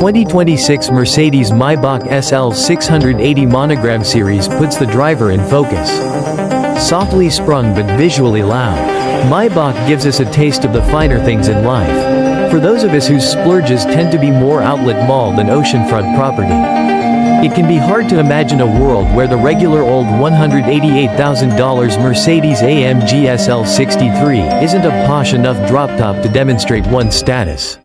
2026 Mercedes-Maybach SL680 Monogram Series puts the driver in focus. Softly sprung but visually loud, Maybach gives us a taste of the finer things in life. For those of us whose splurges tend to be more outlet mall than oceanfront property, it can be hard to imagine a world where the regular old $188,000 Mercedes-AMG SL63 isn't a posh enough drop-top to demonstrate one's status.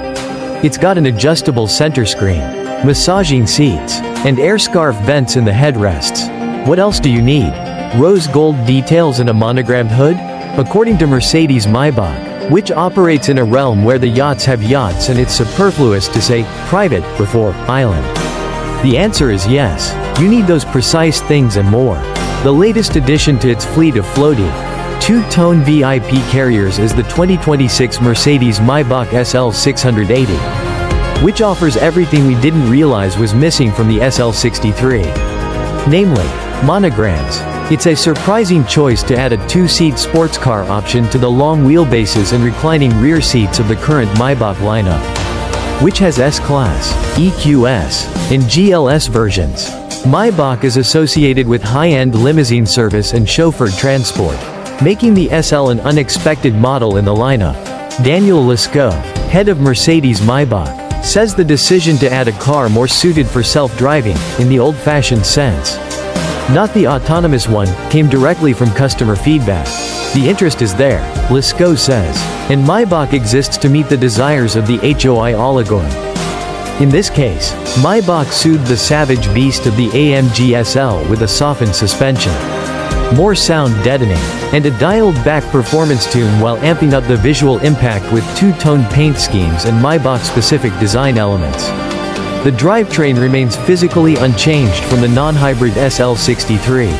It's got an adjustable center screen, massaging seats, and air scarf vents in the headrests. What else do you need? Rose gold details and a monogrammed hood? According to Mercedes-Maybach, which operates in a realm where the yachts have yachts and it's superfluous to say private before island. The answer is yes. You need those precise things and more. The latest addition to its fleet of floaty, two-tone VIP carriers is the 2026 Mercedes-Maybach SL680, which offers everything we didn't realize was missing from the SL63. Namely, monograms. It's a surprising choice to add a two-seat sports car option to the long wheelbases and reclining rear seats of the current Maybach lineup, which has S-Class, EQS, and GLS versions. Maybach is associated with high-end limousine service and chauffeured transport, making the SL an unexpected model in the lineup. Daniel Lescaut, head of Mercedes-Maybach, says the decision to add a car more suited for self-driving, in the old-fashioned sense, not the autonomous one, came directly from customer feedback. The interest is there, Lescaut says, and Maybach exists to meet the desires of the HOI oligarch. In this case, Maybach soothed the savage beast of the AMG SL with a softened suspension, more sound deadening, and a dialed-back performance tune while amping up the visual impact with two-tone paint schemes and Maybach-specific design elements. The drivetrain remains physically unchanged from the non-hybrid SL63.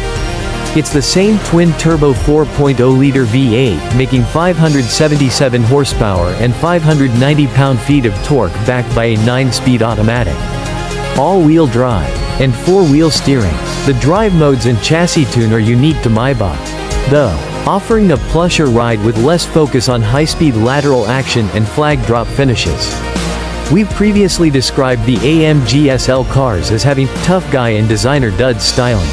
It's the same twin-turbo 4.0-liter V8 making 577 horsepower and 590 pound-feet of torque backed by a 9-speed automatic, all-wheel drive, and 4-wheel steering. The drive modes and chassis tune are unique to Maybach, though, offering a plusher ride with less focus on high-speed lateral action and flag drop finishes. We've previously described the AMG SL cars as having tough guy and designer duds styling.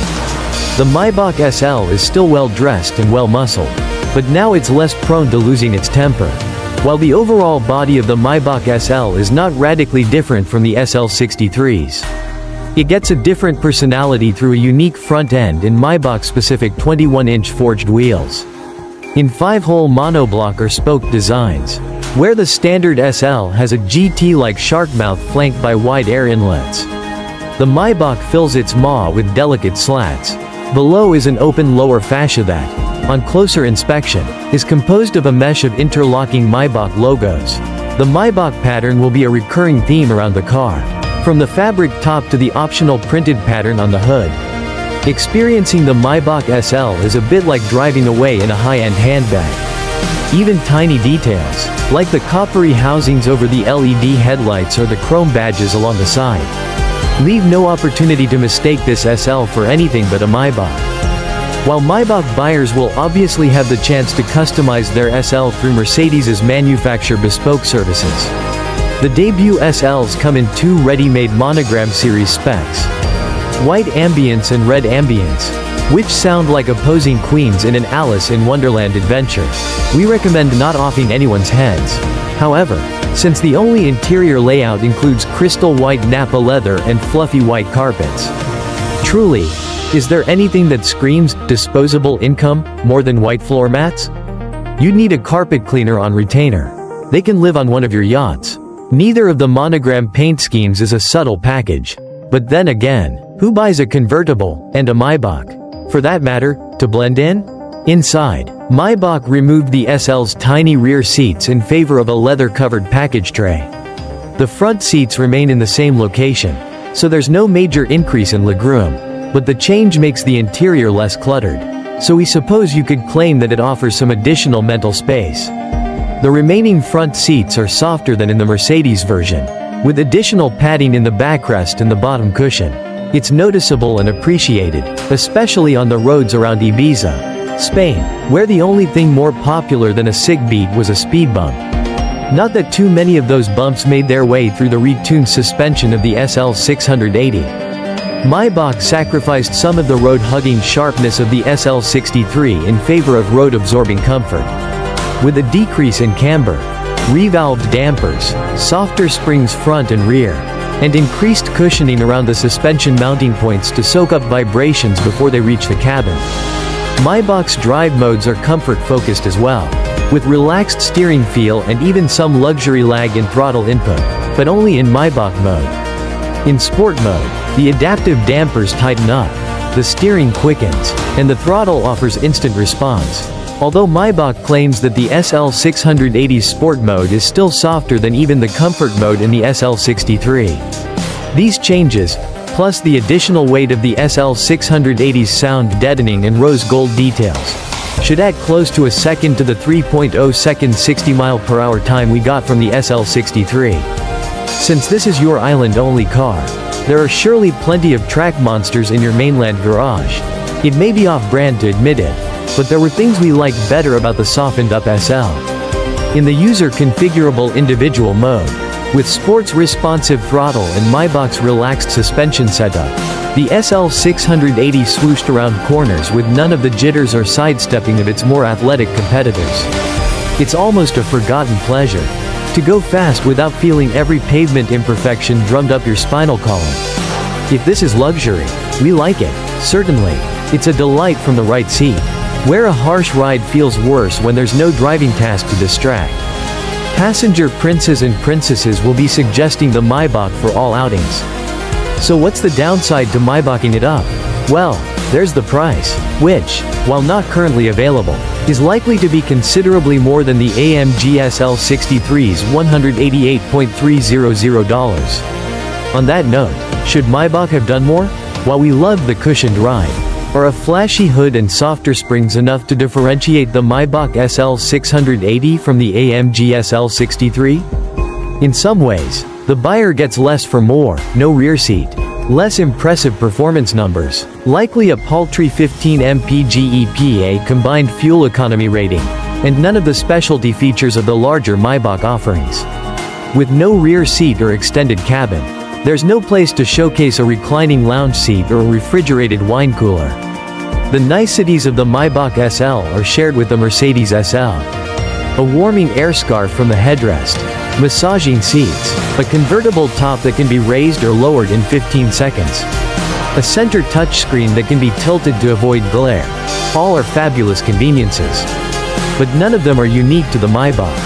The Maybach SL is still well-dressed and well-muscled, but now it's less prone to losing its temper. While the overall body of the Maybach SL is not radically different from the SL63's, it gets a different personality through a unique front end and Maybach-specific 21-inch forged wheels, in 5-hole monoblock or spoke designs, where the standard SL has a GT-like shark mouth flanked by wide air inlets. The Maybach fills its maw with delicate slats. Below is an open lower fascia that, on closer inspection, is composed of a mesh of interlocking Maybach logos. The Maybach pattern will be a recurring theme around the car, from the fabric top to the optional printed pattern on the hood. Experiencing the Maybach SL is a bit like driving away in a high-end handbag. Even tiny details, like the coppery housings over the LED headlights or the chrome badges along the side, leave no opportunity to mistake this SL for anything but a Maybach. While Maybach buyers will obviously have the chance to customize their SL through Mercedes' manufacturer bespoke services, the debut SLs come in two ready-made Monogram Series specs: white ambience and red ambience, which sound like opposing queens in an Alice in Wonderland adventure. We recommend not offing anyone's heads, however, since the only interior layout includes crystal white Nappa leather and fluffy white carpets. Truly, is there anything that screams disposable income more than white floor mats? You'd need a carpet cleaner on retainer. They can live on one of your yachts. Neither of the monogram paint schemes is a subtle package. But then again, who buys a convertible and a Maybach, for that matter, to blend in? Inside, Maybach removed the SL's tiny rear seats in favor of a leather-covered package tray. The front seats remain in the same location, so there's no major increase in legroom, but the change makes the interior less cluttered, so we suppose you could claim that it offers some additional mental space. The remaining front seats are softer than in the Mercedes version, with additional padding in the backrest and the bottom cushion. It's noticeable and appreciated, especially on the roads around Ibiza, Spain, where the only thing more popular than a sig beat was a speed bump. Not that too many of those bumps made their way through the retuned suspension of the SL680. Maybach sacrificed some of the road-hugging sharpness of the SL63 in favor of road-absorbing comfort. With a decrease in camber, revalved dampers, softer springs front and rear, and increased cushioning around the suspension mounting points to soak up vibrations before they reach the cabin. Maybach's drive modes are comfort-focused as well, with relaxed steering feel and even some luxury lag in throttle input, but only in Maybach mode. In Sport mode, the adaptive dampers tighten up, the steering quickens, and the throttle offers instant response. Although Maybach claims that the SL680's Sport mode is still softer than even the Comfort mode in the SL63. These changes, plus the additional weight of the SL680's sound deadening and rose gold details, should add close to a second to the 3.0 second 60 mph time we got from the SL63. Since this is your island-only car, there are surely plenty of track monsters in your mainland garage. It may be off-brand to admit it, but there were things we liked better about the softened-up SL. In the user-configurable individual mode, with Sport's responsive throttle and Maybach's relaxed suspension setup, the SL680 swooshed around corners with none of the jitters or sidestepping of its more athletic competitors. It's almost a forgotten pleasure to go fast without feeling every pavement imperfection drummed up your spinal column. If this is luxury, we like it, certainly. It's a delight from the right seat, where a harsh ride feels worse when there's no driving task to distract. Passenger princes and princesses will be suggesting the Maybach for all outings. So what's the downside to Maybaching it up? Well, there's the price, which, while not currently available, is likely to be considerably more than the AMG SL63's $188,300. On that note, should Maybach have done more? While we loved the cushioned ride, are a flashy hood and softer springs enough to differentiate the Maybach SL680 from the AMG SL63? In some ways, the buyer gets less for more: no rear seat, less impressive performance numbers, likely a paltry 15 mpg EPA combined fuel economy rating, and none of the specialty features of the larger Maybach offerings. With no rear seat or extended cabin, there's no place to showcase a reclining lounge seat or a refrigerated wine cooler. The niceties of the Maybach SL are shared with the Mercedes SL. A warming air scarf from the headrest, massaging seats, a convertible top that can be raised or lowered in 15 seconds, a center touchscreen that can be tilted to avoid glare. All are fabulous conveniences. But none of them are unique to the Maybach.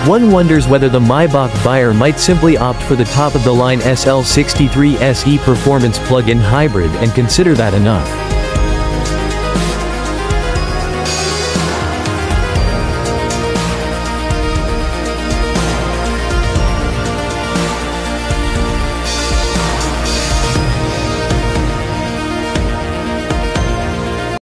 One wonders whether the Maybach buyer might simply opt for the top-of-the-line SL63 SE Performance plug-in hybrid and consider that enough.